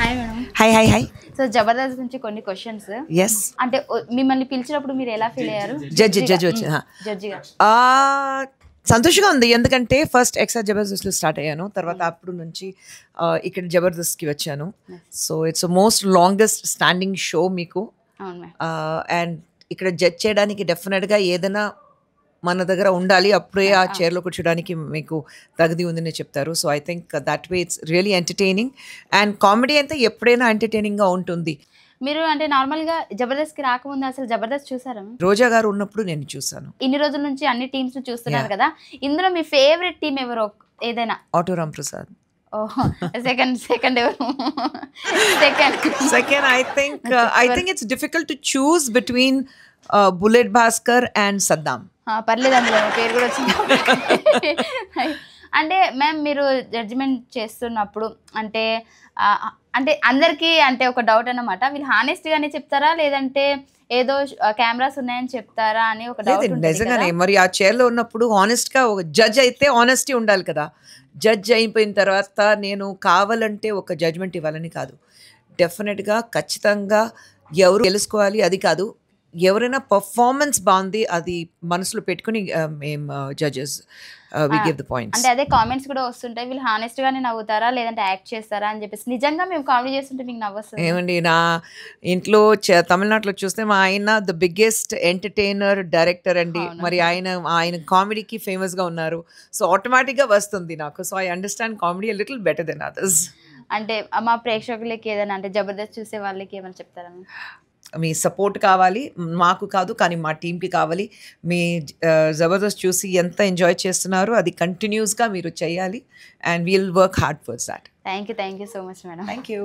Hi madam. Hi hi hi. So Jabardasth నుంచి కొన్ని questions. Yes. అంటే మిమ్మల్ని పిలిచినప్పుడు మీరు ఎలా ఫీల్ అయ్యారు? జడ్జిగా సంతోషంగా ఉంది, ఎందుకంటే ఫస్ట్ ఎక్సా జబర్దస్త్లో స్టార్ట్ అయ్యాను, తర్వాత అప్పుడు నుంచి ఇక్కడ జబర్దస్త్కి వచ్చాను. So it's most longest standing show మీకు. అండ్ ఇక్కడ జడ్జ్ చేయడానికి డెఫినెట్గా ఏదైనా మన దగ్గర ఉండాలి, అప్పుడే ఆ చైర్లో కూర్చోడానికి మీకు తగది ఉందని చెప్తారు. So I think that way it's really entertaining. And comedy అంతా ఎప్పుడైనా ఎంటర్టైనింగ్గా ఉంటుంది. మీరు అంటే నార్మల్గా జబర్దస్త్కి రాకముందు అసలు జబర్దస్త్ చూసారా? రోజా గారు ఉన్నప్పుడు నేను చూసాను. ఇన్ని రోజుల నుంచి అన్ని టీమ్స్ చూస్తున్నారు కదా, ఇందులో మీ ఫేవరెట్ టీం ఎవరో ఏదైనా? ఆటో రామ్ ప్రసాద్. సెకండ్ ఎవరు? Second I think it's difficult to choose between Bullet Bhaskar and Saddam. పర్లేదు, అందులో పేరు కూడా వచ్చింది. అంటే మ్యామ్ మీరు జడ్జిమెంట్ చేస్తున్నప్పుడు అంటే అంటే అందరికీ అంటే ఒక డౌట్ అన్నమాట, వీళ్ళు హానెస్ట్గానే చెప్తారా లేదంటే ఏదో కెమెరాస్ ఉన్నాయని చెప్తారా అని ఒక డౌట్. నిజంగానే మరి ఆ చైర్లో ఉన్నప్పుడు హానెస్ట్గా ఒక జడ్జ్ అయితే హానెస్టీ ఉండాలి కదా. జడ్జ్ అయిపోయిన తర్వాత నేను కావాలంటే ఒక జడ్జ్మెంట్ ఇవ్వాలని కాదు, డెఫినెట్గా ఖచ్చితంగా ఎవరు తెలుసుకోవాలి అది కాదు, ఎవరైనా పర్ఫార్మెన్స్ బాగుంది అది మనసులో పెట్టుకుని మేము judges we give the points. అంటే అదే కామెంట్స్ కూడా వస్తుంటాయి, వీళ్ళు హానెస్ట్ గానే నవ్వుతారా లేదంటే యాక్ట్ చేస్తారా అని చెప్పేసి. నిజంగా మేము కామెడీ చేస్తుంటే మీకు నవ్వొస్తుంది? ఏమండి, నా ఇంట్లో తమిళనాడులో చూస్తే మా ఆయన ద బిగ్గెస్ట్ ఎంటర్టైనర్ డైరెక్టర్ అండి. మరి ఆయన కామెడీకి ఫేమస్గా ఉన్నారు. సో ఆటోమేటిక్గా వస్తుంది నాకు. So I understand comedy little better than others. అంటే మా ప్రేక్షకులకి ఏదైనా అంటే జబర్దస్త్ చూసే వాళ్ళకి ఏమైనా చెప్తారా? మీ సపోర్ట్ కావాలి, మాకు కాదు కానీ మా టీంకి కావాలి. మీ జబర్దస్త్ చూసి ఎంత ఎంజాయ్ చేస్తున్నారు అది కంటిన్యూస్గా మీరు చేయాలి. And wheel work hard for that. Thank you so much madam. Thank you.